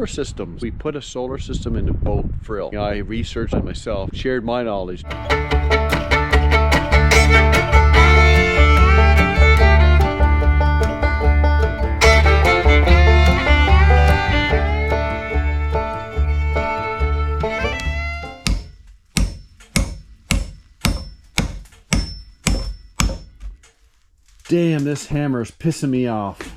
solar systems. We put a solar system into boat frill. I researched it myself, shared my knowledge. Damn, this hammer is pissing me off.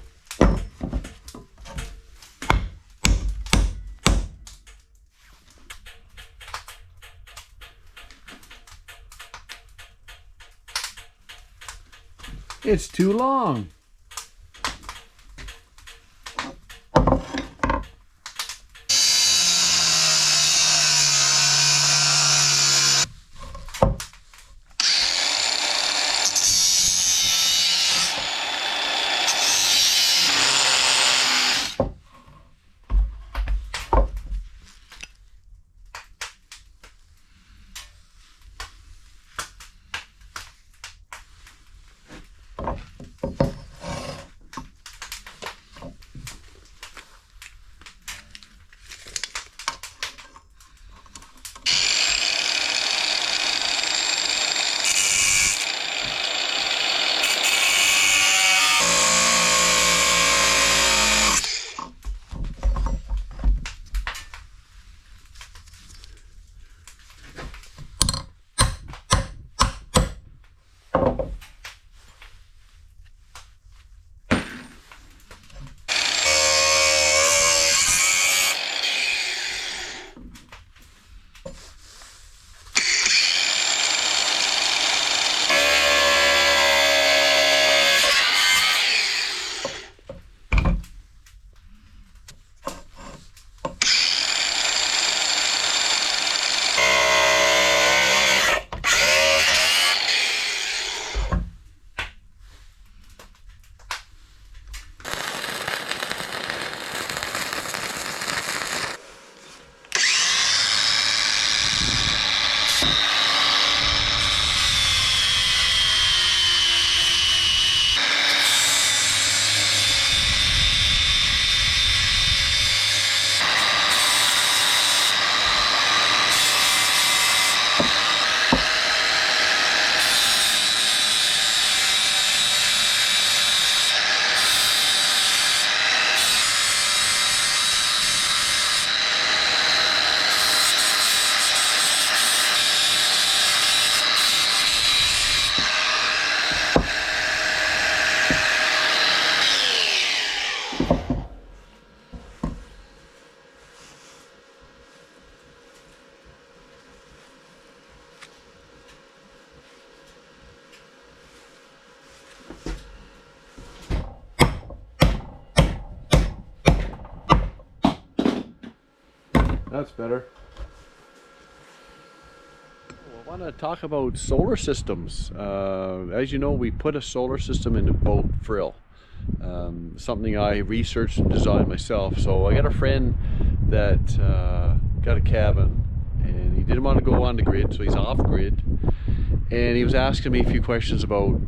It's too long. That's better. I want to talk about solar systems. As you know, we put a solar system into boat frill. Something I researched and designed myself. So I got a friend that got a cabin, and he didn't want to go on the grid, so he's off grid. And he was asking me a few questions about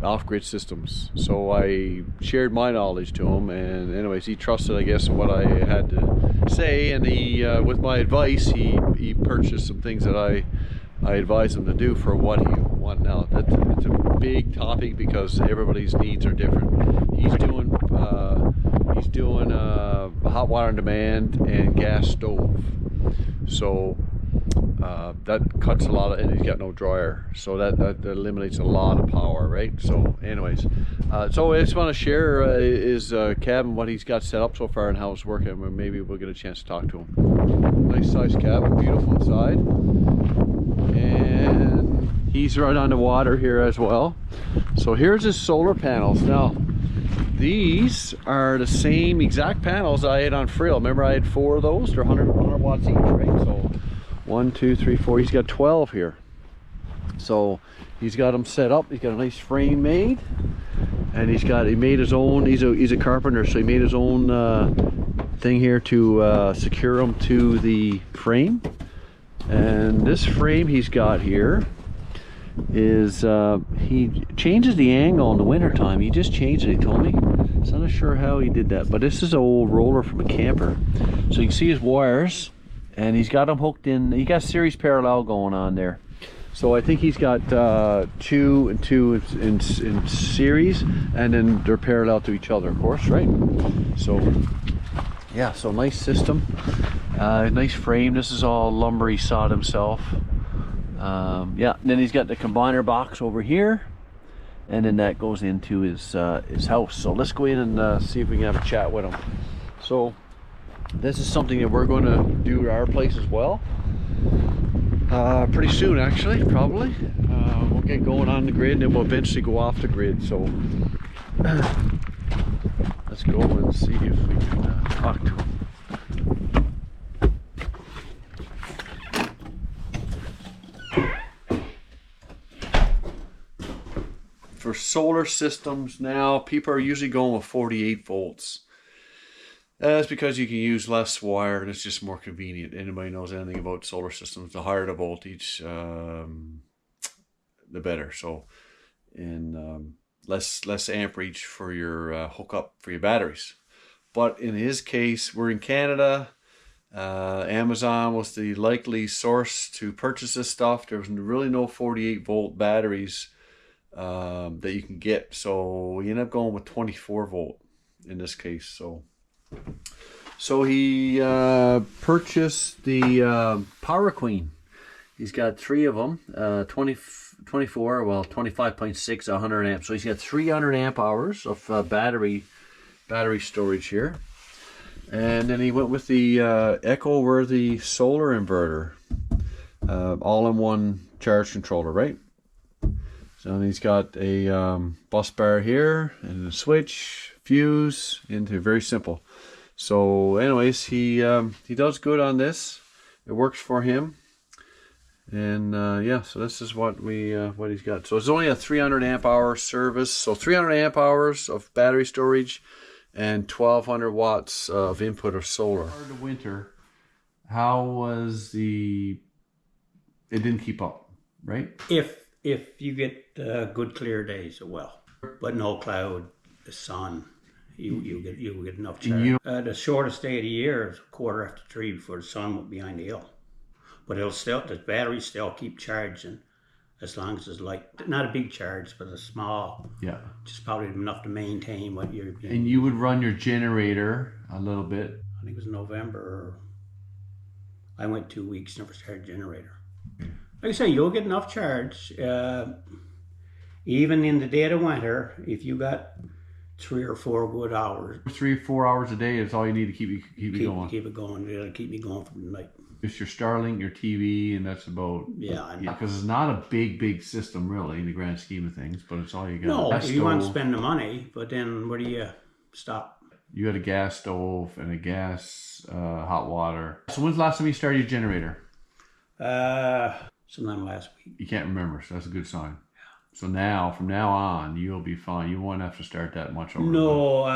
off-grid systems, so I shared my knowledge to him, and anyways, he trusted, I guess, in what I had to say, and he with my advice he purchased some things that I advised him to do for what he want now. It's a big topic because everybody's needs are different. He's doing hot water on demand and gas stove, so that cuts a lot of, and he's got no dryer, so that eliminates a lot of power, right? So anyways, so I just want to share his cabin, what he's got set up so far and how it's working, and maybe we'll get a chance to talk to him. Nice size cabin, beautiful inside, and he's right on the water here as well. So here's his solar panels. Now these are the same exact panels I had on frill. Remember, I had 4 of those. They're 100 watts each, right? So 1, 2, 3, 4. He's got 12 here. So he's got them set up. He's got a nice frame made, and he made his own. He's a carpenter, so he made his own thing here to secure them to the frame. And this frame he's got here is he changes the angle in the winter time. He just changed it, he told me. So I'm not sure how he did that, but this is an old roller from a camper. So you can see his wires, and he's got them hooked in. He got series parallel going on there. So I think he's got 2 and 2 in series, and then they're parallel to each other, of course, right? So yeah, so nice system, nice frame. This is all lumber he sawed himself. Yeah, and then he's got the combiner box over here, and then that goes into his house. So let's go in and see if we can have a chat with him. So this is something that we're going to do at our place as well. Pretty soon, actually, probably. We'll get going on the grid, and then we'll eventually go off the grid. So let's go and see if we can talk to him. For solar systems now, people are usually going with 48 volts. That's because you can use less wire and it's just more convenient. Anybody knows anything about solar systems, the higher the voltage, the better. So, and less amperage for your hookup for your batteries. But in his case, we're in Canada. Amazon was the likely source to purchase this stuff. There was really no 48 volt batteries that you can get. So we end up going with 24 volt in this case. So he purchased the Power Queen. He's got 3 of them, 24, well 25.6, 100 amps. So he's got 300 amp hours of battery storage here. And then he went with the Eco-worthy solar inverter, all-in-one charge controller, right? So he's got a bus bar here and a switch, fuse, into very simple. So anyways, he does good on this. It works for him. And yeah, so this is what he's got. So it's only a 300 amp hour service. So 300 amp hours of battery storage and 1200 watts of input of solar. The winter, how was it didn't keep up, right? If you get good clear days, it will. But no cloud, the sun, you get enough charge. The shortest day of the year is 3:15 before the sun will be behind the hill. But the battery still keep charging as long as it's light. Not a big charge, but a small. Yeah. Just probably enough to maintain what you're. And you would run your generator a little bit. I think it was November. I went 2 weeks, never started generator. Okay. Like I say, you'll get enough charge. Even in the dead of winter, if you got 3 or 4 good hours. 3 or 4 hours a day is all you need to keep it going. Keep it going. It'll keep me going from the night. Just your Starlink, your TV, and that's about. Yeah. Because it's not a big system really in the grand scheme of things, but it's all you got. No, you want to spend the money, but then where do you stop? You got a gas stove and a gas hot water. So when's the last time you started your generator? Sometime last week. You can't remember, so that's a good sign. So now, from now on, you'll be fine. You won't have to start that much over. No,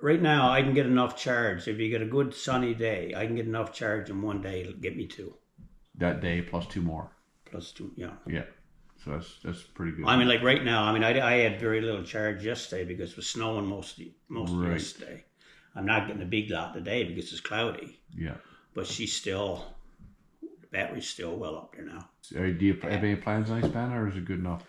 right now I can get enough charge. If you get a good sunny day, I can get enough charge in one day. It'll get me 2. That day plus 2 more. Plus 2, yeah. Yeah, so that's pretty good. I mean, like right now, I had very little charge yesterday because it was snowing most of yesterday. I'm not getting a big lot today because it's cloudy. Yeah. But the battery's still well up there now. Do you have any plans on expanding, or is it good enough?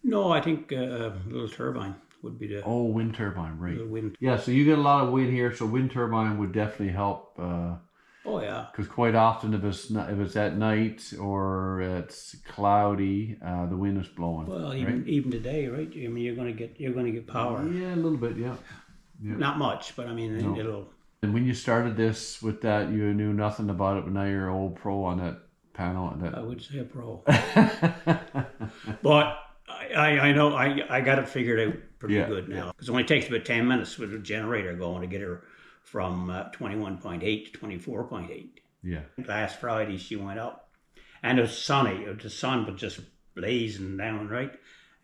No, I think a little turbine would be the... Oh, wind turbine, right. Wind. Yeah, so you get a lot of wind here, so wind turbine would definitely help. Oh, yeah. Because quite often if it's at night or it's cloudy, the wind is blowing. Well, even today, right? I mean, you're going to get power. Yeah, a little bit, yeah. Not much, but I mean, it'll... And when you started this with that, you knew nothing about it, but now you're an old pro on that panel. I would say a pro. But... I know I got it figured out pretty good now. Because it only takes about 10 minutes with a generator going to get her from 21.8 to 24.8. Yeah. Last Friday she went up. And it was sunny. The sun was just blazing down, right?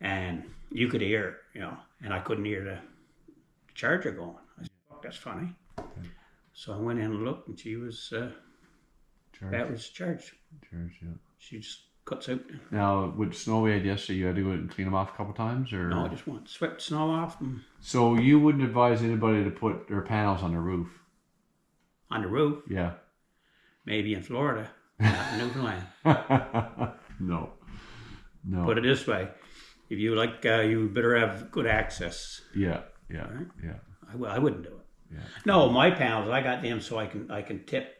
And you could hear it, and I couldn't hear the charger going. I said, fuck, that's funny. Okay. So I went in and looked, and she was... That was charged. Charged, yeah. She just cuts out. Now, with snow we had yesterday, you had to go and clean them off a couple times, or? No, I just want to sweep the snow off them. So you wouldn't advise anybody to put their panels on the roof? On the roof? Yeah. Maybe in Florida, not in Newfoundland. No. No. Put it this way, if you like, you better have good access. Yeah. Right? Yeah. I wouldn't do it. Yeah. No, my panels, I got them so I can tip.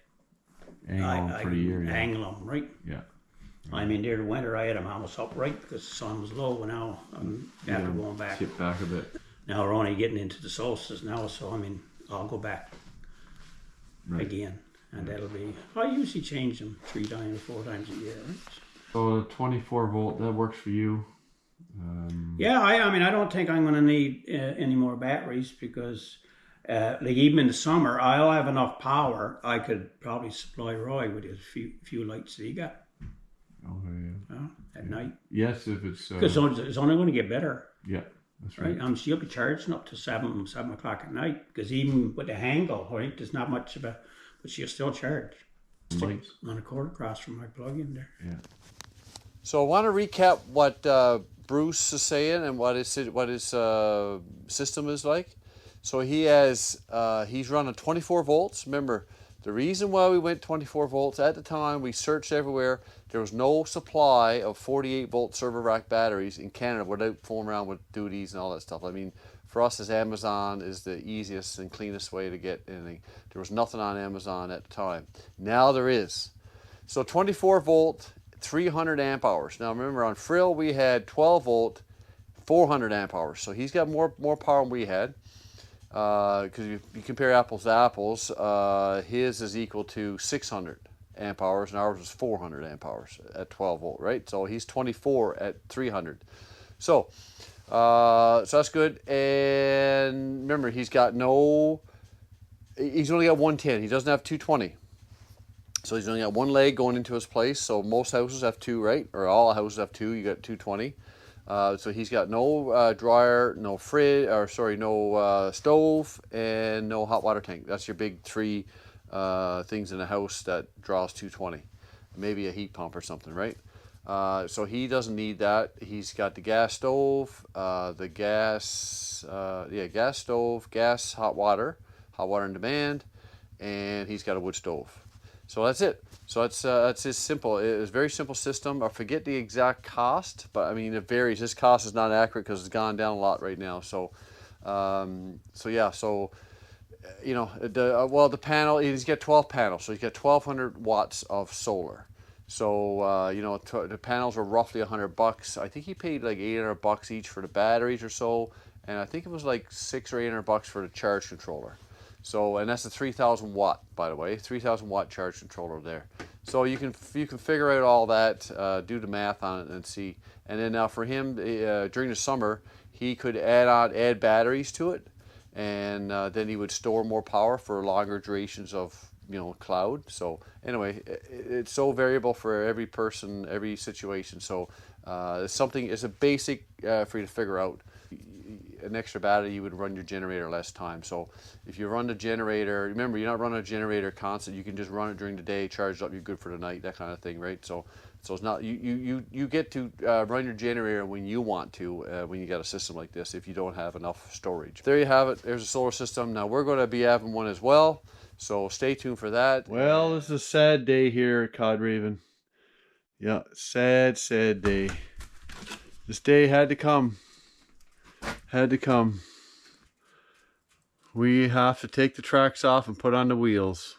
Angle them for the year. Yeah. Angle them, right? Yeah. I mean, during the winter, I had them almost upright because the sun was low, and now I'm after going back. Tip back a bit. Now we're only getting into the solstice now, so I mean, I'll go back again, and that'll be. I usually change them 3 times, 4 times a year. Right? So the 24 volt, that works for you? Yeah, I mean, I don't think I'm going to need any more batteries because, like even in the summer, I'll have enough power. I could probably supply Roy with his few lights that he got. Okay. Yeah. At night. Yes, if it's because it's only going to get better. Yeah, that's right. She'll be charging up to 7 o'clock at night because even with the Hangle, right, there's not much of a, but she'll still charge. Lights on a cord across from my plug in there. Yeah. So I want to recap what Bruce is saying and what his system is like. So he's running 24 volts. Remember, the reason why we went 24 volts at the time, we searched everywhere. There was no supply of 48 volt server rack batteries in Canada without fooling around with duties and all that stuff. I mean, for us as Amazon is the easiest and cleanest way to get anything. There was nothing on Amazon at the time. Now there is. So 24 volt, 300 amp hours. Now remember, on Frill we had 12 volt, 400 amp hours. So he's got more power than we had. Because if you compare apples to apples, his is equal to 600 amp hours and ours was 400 amp hours at 12 volt, right? So he's 24 at 300. So that's good. And remember, he's only got 110. He doesn't have 220. So he's only got one leg going into his place. So most houses have 2, right? Or all houses have 2. You got 220. So he's got no dryer, no fridge, no stove, and no hot water tank. That's your big 3 things in a house that draws 220. Maybe a heat pump or something, right? So he doesn't need that. He's got the gas stove, gas stove, gas, hot water on demand, and he's got a wood stove. So that's it. So that's his simple. It's a very simple system. I forget the exact cost, but I mean it varies. This cost is not accurate because it's gone down a lot right now. So, yeah. So, the panel. He's got 12 panels, so he's got 1,200 watts of solar. So the panels were roughly $100. I think he paid like $800 each for the batteries or so, and I think it was like $600 or $800 for the charge controller. So, and that's a 3,000 watt, by the way, 3,000 watt charge controller there. So you can figure out all that, do the math on it and see. And then now for him, during the summer, he could add batteries to it, and then he would store more power for longer durations of cloud. So anyway, it's so variable for every person, every situation. So it's a basic for you to figure out. An extra battery, you would run your generator less time. So if you run the generator, remember, you're not running a generator constant. You can just run it during the day, charge it up, you're good for the night, that kind of thing, right? So it's not, you get to run your generator when you want to, when you got a system like this, if you don't have enough storage. There you have it. There's a solar system. Now we're going to be having one as well, so stay tuned for that. Well, this is a sad day here at Cod Raven. Yeah, sad day. This day had to come. We have to take the tracks off and put on the wheels.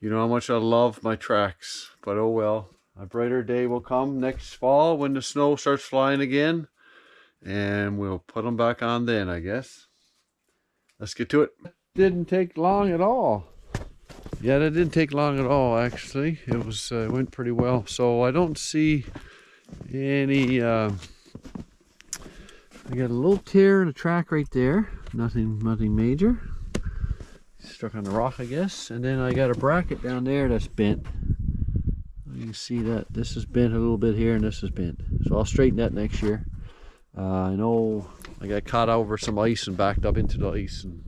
You know how much I love my tracks, but oh well. A brighter day will come next fall when the snow starts flying again, and we'll put them back on then, I guess. Let's get to it. Didn't take long at all. Yeah, that didn't take long at all, actually. It went pretty well. So I don't see any I got a little tear in the track right there. Nothing major. Struck on the rock, I guess. And then I got a bracket down there that's bent. You can see that this is bent a little bit here and this is bent. So I'll straighten that next year. I know I got caught over some ice and backed up into the ice and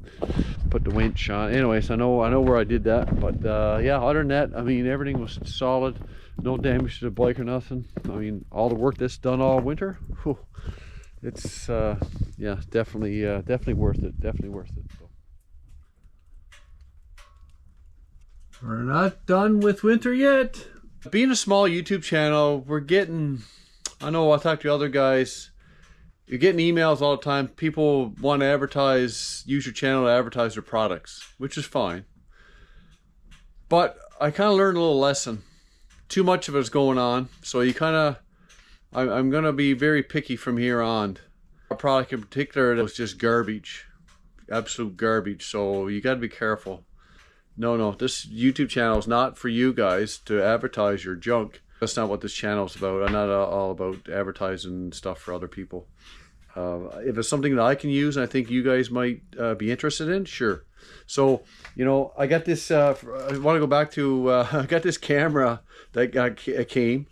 put the winch on. Anyways, I know where I did that. But yeah, other than that, I mean, everything was solid. No damage to the bike or nothing. I mean, all the work that's done all winter, whew, it's yeah, definitely definitely worth it. Definitely worth it. So. We're not done with winter yet. Being a small YouTube channel, we're getting, I know I talked to other guys, you're getting emails all the time. People want to advertise, use your channel to advertise their products, which is fine. But I kind of learned a little lesson. Too much of it is going on, so you kind of, I'm going to be very picky from here on. A product in particular that was just garbage, absolute garbage, so you got to be careful. No, this YouTube channel is not for you guys to advertise your junk. That's not what this channel is about. I'm not all about advertising stuff for other people. If it's something that I can use and I think you guys might be interested in, sure. So, you know, I got this, I want to go back to, I got this camera that came,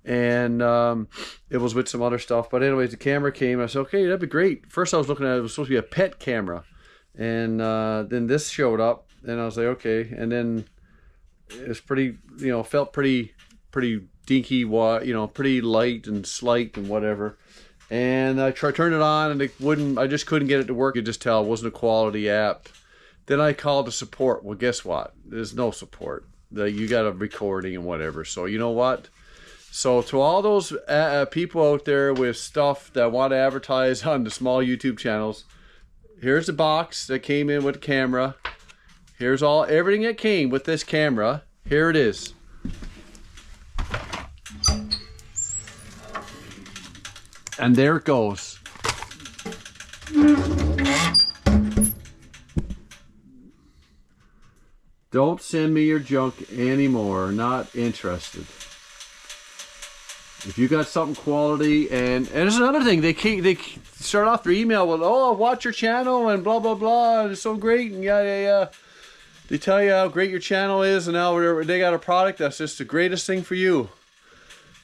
and it was with some other stuff. But anyways, the camera came, and I said, okay, that'd be great. First I was looking at it was supposed to be a pet camera. And then this showed up, and I was like, okay. And then it was pretty, you know, felt pretty dinky, you know, pretty light and slight and whatever. And I turned it on, and it wouldn't, I just couldn't get it to work. You just tell it wasn't a quality app. Then I called the support. Well, guess what? There's no support. You got a recording and whatever. So you know what? So to all those people out there with stuff that want to advertise on the small YouTube channels, here's the box that came in with the camera. Here's everything that came with this camera. Here it is. And there it goes. Don't send me your junk anymore. Not interested. If you got something quality, and there's another thing, they start off their email with, oh, watch your channel and blah blah blah, it's so great, and yeah. They tell you how great your channel is, and now they got a product that's just the greatest thing for you.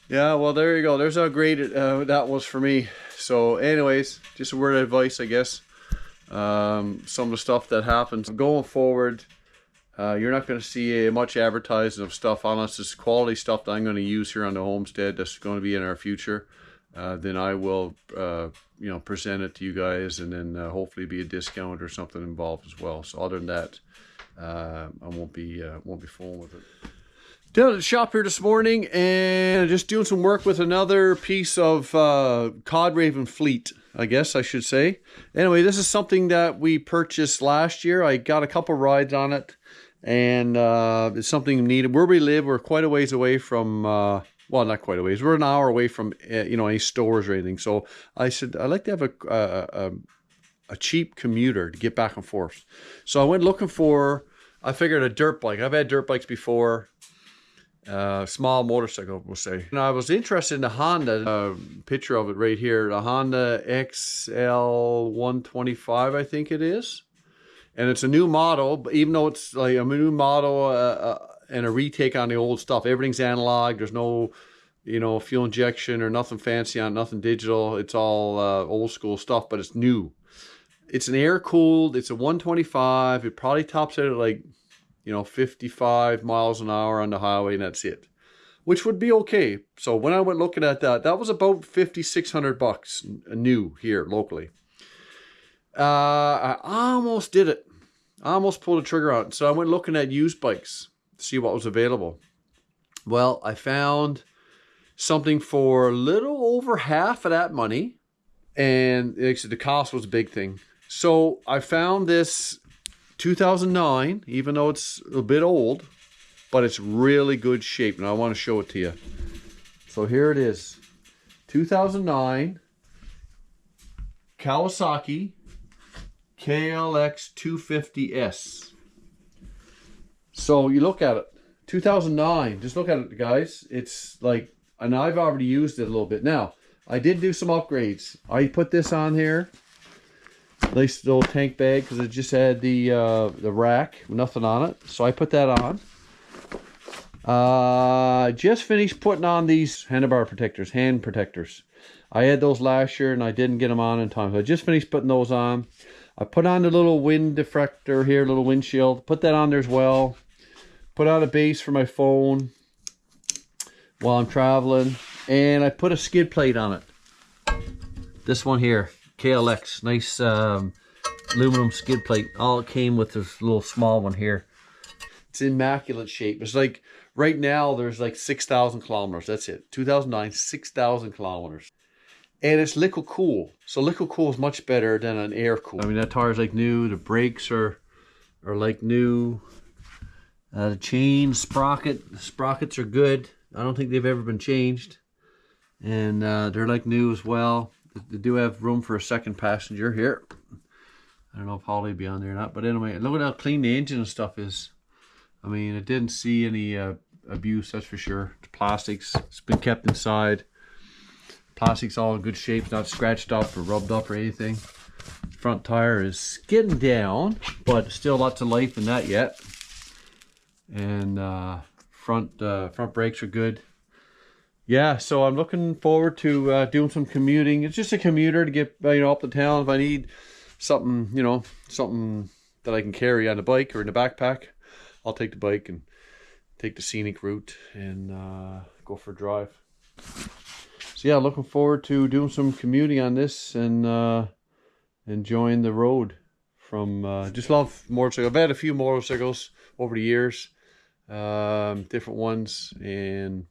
Yeah, well, there you go. There's how great that was for me. So anyways, just a word of advice, I guess. Some of the stuff that happens going forward, you're not going to see much advertising of stuff unless it's quality stuff that I'm going to use here on the homestead that's going to be in our future. Then I will, you know, present it to you guys, and then hopefully be a discount or something involved as well. So other than that, I won't be fooling with it. Down at the shop here this morning, and just doing some work with another piece of cod raven fleet, I guess I should say. Anyway, this is something that we purchased last year. I got a couple rides on it, and it's something needed. Where we live, we're quite a ways away from, well, not quite a ways. We're an hour away from, you know, any stores or anything. So I said, I'd like to have a cheap commuter to get back and forth. So I went looking for, I figured a dirt bike. I've had dirt bikes before. Small motorcycle, we'll say. And I was interested in the Honda, picture of it right here, the Honda XL 125, I think it is. And it's a new model, but even though it's like a new model and a retake on the old stuff, everything's analog. There's no, you know, fuel injection or nothing fancy on it, nothing digital. It's all old school stuff, but it's new. It's an air cooled, it's a 125. It probably tops out at like, you know, 55 miles an hour on the highway, and that's it, which would be okay. So when I went looking at that, that was about $5,600 new here locally. I almost did it. I almost pulled the trigger on it. So I went looking at used bikes to see what was available. Well, I found something for a little over half of that money, and the cost was a big thing. So I found this 2009, even though it's a bit old, but it's really good shape, and I want to show it to you. So here it is, 2009 Kawasaki KLX 250S. So you look at it, 2009, just look at it, guys. It's like, and I've already used it a little bit. Now, I did do some upgrades. I put this on here. Nice little tank bag, because it just had the rack, nothing on it. So I put that on. Just finished putting on these handlebar protectors, hand protectors. I had those last year and I didn't get them on in time. So I just finished putting those on. I put on the little wind deflector here, little windshield. Put that on there as well. Put on a base for my phone. while I'm traveling, and I put a skid plate on it. This one here, KLX, nice aluminum skid plate. All it came with this little small one here. It's immaculate shape. It's like right now there's like 6,000 kilometers. That's it. 2009, 6,000 kilometers. And it's liquid cool. So liquid cool is much better than an air cool. I mean, that tire is like new. The brakes are like new. The chain, sprockets are good. I don't think they've ever been changed. And they're like new as well. They do have room for a second passenger here. I don't know if Holly will be on there or not. But anyway, look at how clean the engine and stuff is. I mean, it didn't see any abuse, that's for sure. The plastics, it's been kept inside. Plastic's all in good shape, it's not scratched up or rubbed up or anything. Front tire is skidding down, but still lots of life in that yet. And front brakes are good. Yeah, so I'm looking forward to doing some commuting. It's just a commuter to get up to town if I need something, something that I can carry on the bike or in the backpack. I'll take the bike and take the scenic route and go for a drive. So yeah, looking forward to doing some commuting on this and enjoying the road. From just love motorcycles. I've had a few motorcycles over the years, different ones, and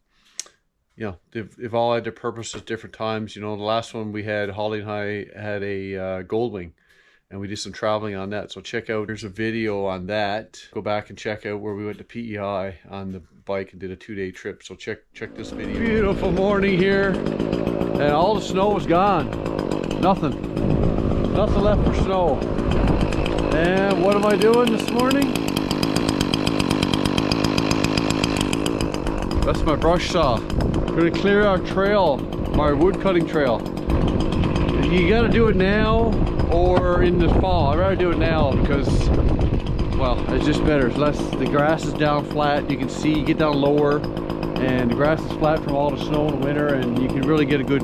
they've all had their purpose at different times. The last one we had, Holly and I had a Goldwing. And we did some traveling on that. So check out, there's a video on that. Go back and check out where we went to PEI on the bike and did a 2-day trip. So check this video. Beautiful morning here. And all the snow is gone. Nothing left for snow. And what am I doing this morning? That's my brush saw. We're gonna clear our trail, our wood cutting trail. You gotta do it now or in the fall. I'd rather do it now because, well, it's just better. It's less, the grass is down flat. You can see, you get down lower, and the grass is flat from all the snow in the winter, and you can really get a good,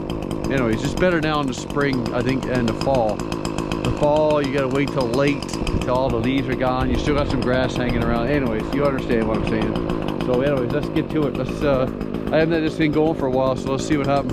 it's just better now in the spring, I think, and the fall. The fall, you gotta wait till late, till all the leaves are gone. You still got some grass hanging around. Anyways, you understand what I'm saying. So anyways, let's get to it. I haven't had this thing going for a while, so let's see what happens.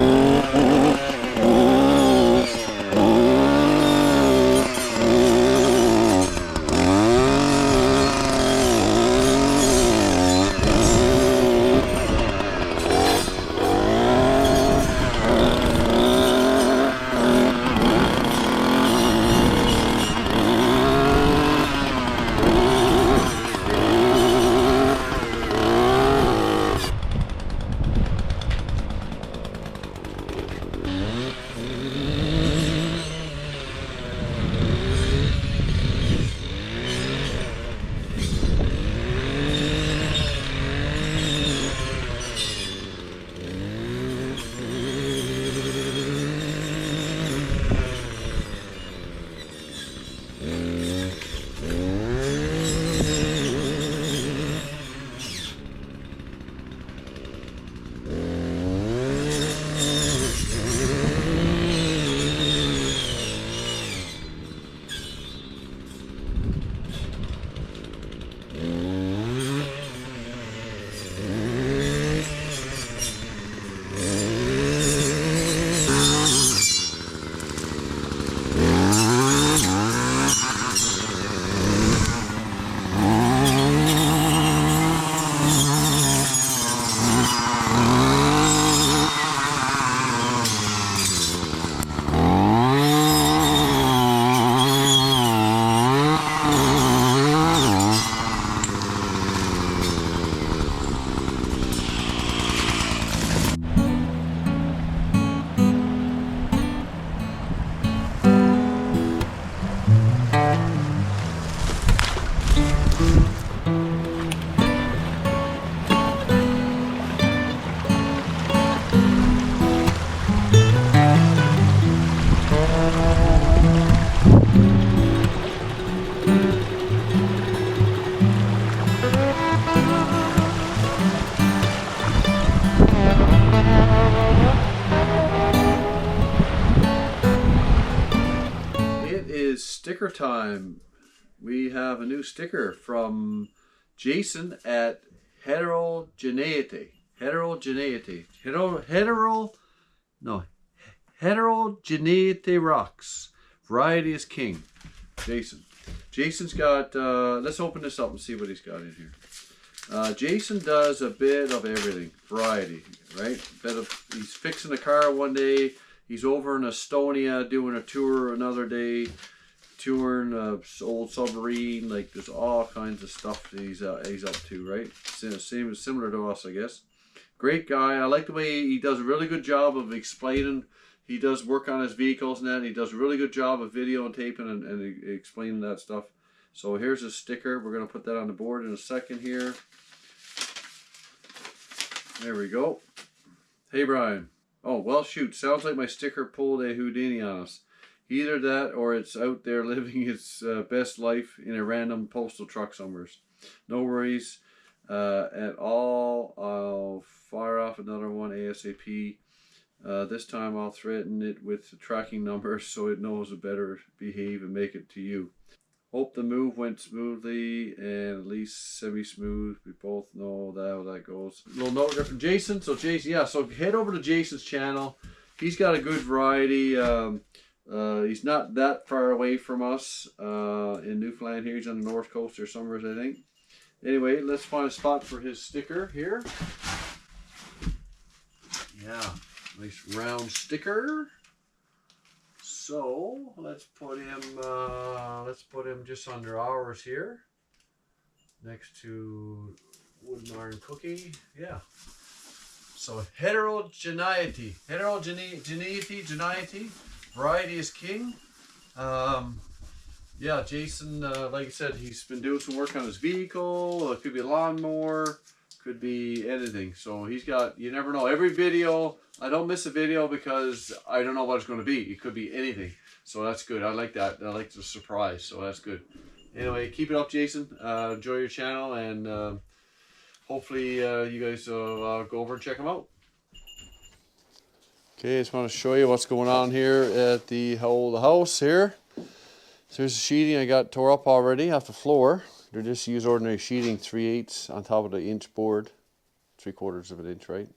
Sticker time. We have a new sticker from Jason at Heterogeneity. Heterogeneity. Heterogeneity rocks. Variety is king. Jason. Jason's got, let's open this up and see what he's got in here. Jason does a bit of everything. Variety, right? He's fixing a car one day. He's over in Estonia doing a tour another day. Touring an old submarine. Like, there's all kinds of stuff that he's up to, right? Similar to us, I guess. Great guy. I like the way he does a really good job of explaining. He does work on his vehicles and that. And he does a really good job of video and taping and explaining that stuff. So here's a sticker. We're going to put that on the board in a second here. There we go. Hey, Brian. Oh, well, shoot. Sounds like my sticker pulled a Houdini on us. Either that or it's out there living its best life in a random postal truck somewhere. No worries at all. I'll fire off another one ASAP. This time I'll threaten it with the tracking number so it knows to better behave and make it to you. Hope the move went smoothly and at least semi-smooth. We both know how that goes. A little note there from Jason. So Jason, yeah, so head over to Jason's channel. He's got a good variety. He's not that far away from us in Newfoundland here. He's on the north coast or somewhere, I think. Anyway, let's find a spot for his sticker here. Yeah, nice round sticker. So let's put him just under ours here, next to wooden iron cookie. Yeah. So heterogeneity, variety is king. Yeah, Jason, like I said, he's been doing some work on his vehicle. It could be a lawnmower, could be anything. So he's got, you never know. Every video, I don't miss a video because I don't know what it's going to be. It could be anything. So that's good. I like that. I like the surprise. So that's good. Anyway, keep it up, Jason. Enjoy your channel, and hopefully you guys go over and check him out. Okay, I just want to show you what's going on here at the house here. So here's the sheeting I got tore up already off the floor. They just use ordinary sheeting, 3/8 on top of the inch board, 3/4 of an inch, right?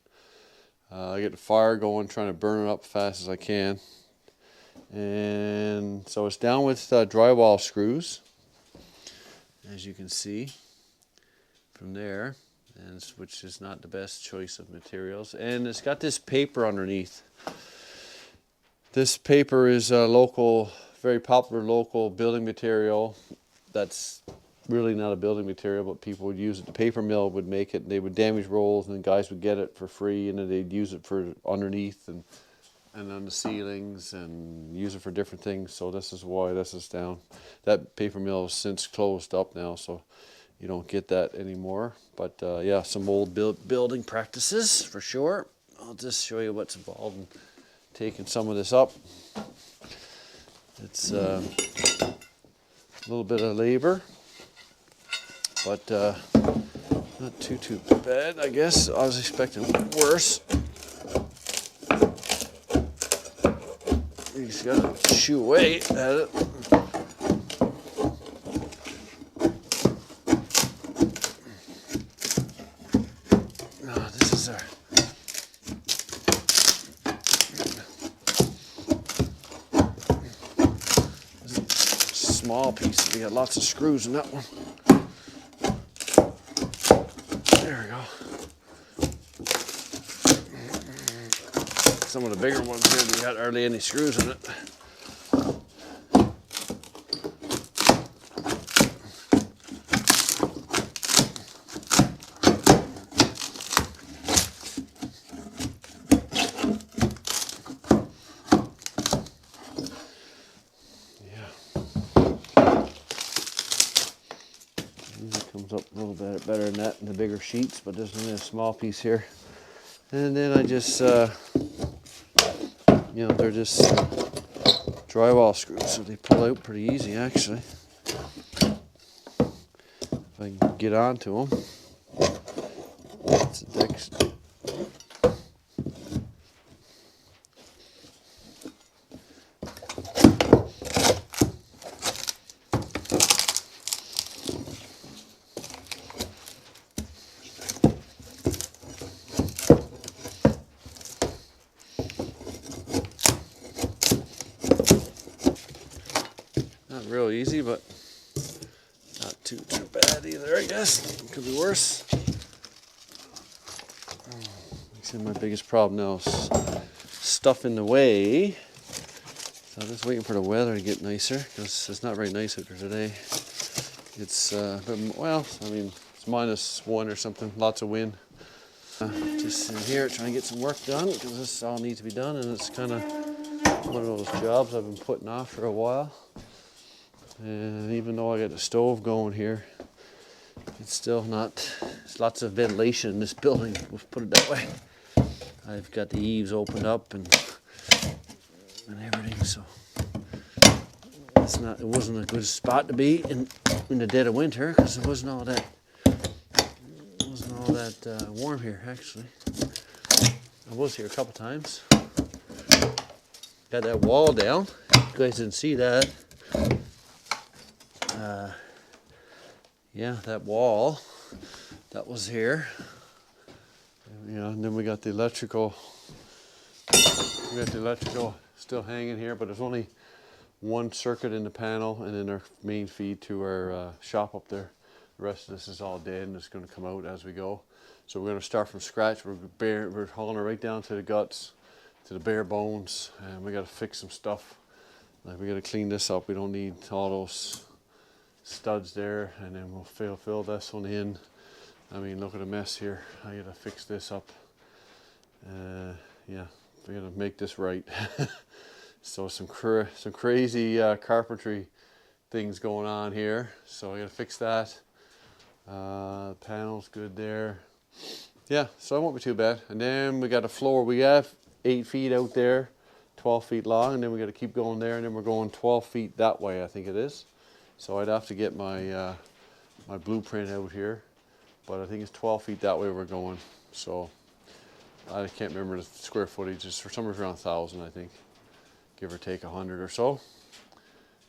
I get the fire going, trying to burn it up as fast as I can. And so it's down with drywall screws, as you can see from there, and which is not the best choice of materials. And it's got this paper underneath. This paper is a local, very popular local building material. That's really not a building material, but people would use it. The paper mill would make it. They would damage rolls, and then guys would get it for free, and then they'd use it for underneath and on the ceilings, and use it for different things. So this is why this is down. That paper mill has since closed up now, so you don't get that anymore. But yeah, some old building practices for sure. I'll just show you what's involved in taking some of this up. It's a little bit of labor, but not too bad, I guess. I was expecting worse. You just gotta chew away at it. This is our small piece. We got lots of screws in that one. There we go. Some of the bigger ones here, we got hardly any screws in it. Comes up a little bit better than that in the bigger sheets, but there's only a small piece here. And then I just, you know, they're just drywall screws, so they pull out pretty easy actually. If I can get onto them. That's a Dex. Not real easy, but not too bad either, I guess. It could be worse. See, my biggest problem now is stuff in the way. So I'm just waiting for the weather to get nicer, because it's not very nice out there today. It's, well, I mean, it's -1 or something, lots of wind. Just in here trying to get some work done, because this all needs to be done, and it's kind of one of those jobs I've been putting off for a while. And even though I got the stove going here, it's still not, there's lots of ventilation in this building, we'll put it that way. I've got the eaves opened up and everything, so it wasn't a good spot to be in the dead of winter, because it wasn't all that warm here actually. I was here a couple times. Got that wall down. You guys didn't see that. Yeah, that wall that was here. Yeah, and then we got the electrical. We got the electrical still hanging here, but there's only one circuit in the panel, and then our main feed to our shop up there. The rest of this is all dead, and it's going to come out as we go. So we're going to start from scratch. We're hauling it right down to the guts, to the bare bones, and we got to fix some stuff. Like, we got to clean this up. We don't need all those studs there, and then we'll fill this one in. I mean, look at the mess here. I got to fix this up. Yeah, we got to make this right. So some crazy carpentry things going on here. So I got to fix that. Panel's good there. Yeah, so it won't be too bad. And then we got a floor. We have 8 feet out there, 12 feet long, and then we got to keep going there, and then we're going 12 feet that way, I think it is. So I'd have to get my my blueprint out here, but I think it's 12 feet that way we're going. So I can't remember the square footage. It's for somewhere around 1,000, I think, give or take 100 or so.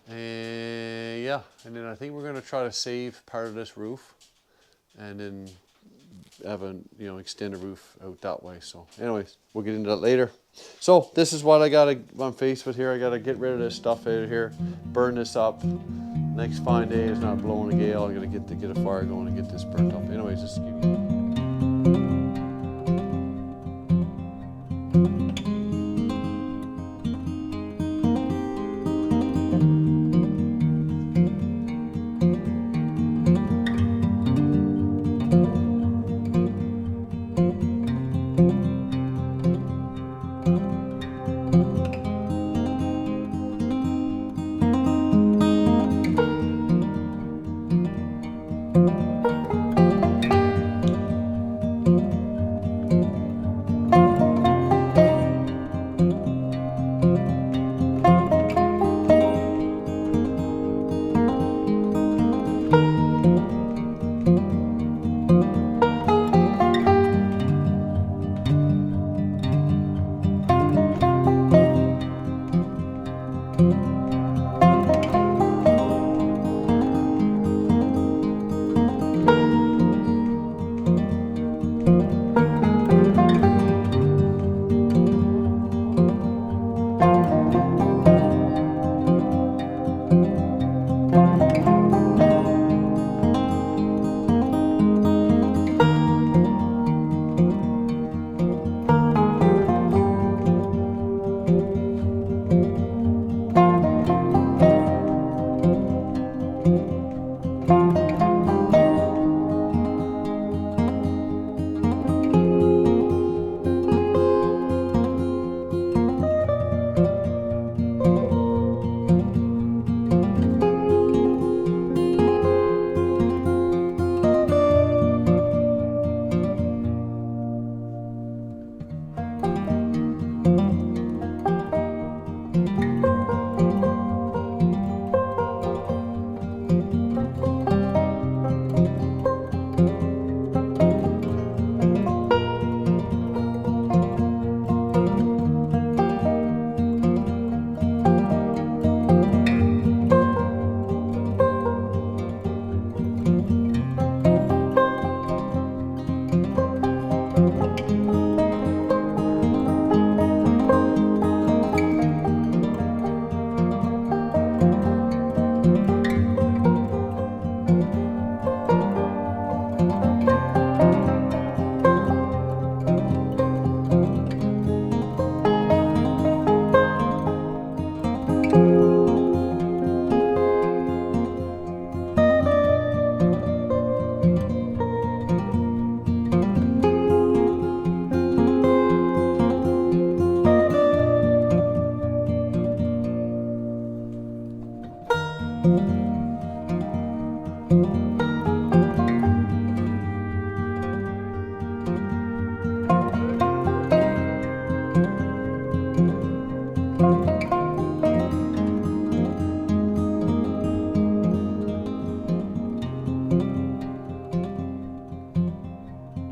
And yeah, and then I think we're going to try to save part of this roof, and then have a, you know, extend the roof out that way. So anyways, we'll get into that later. So this is what I'm faced with here. I gotta get rid of this stuff out of here, burn this up. Next fine day is not blowing a gale. I gotta get a fire going and get this burnt up. Anyways, just give you.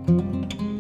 you.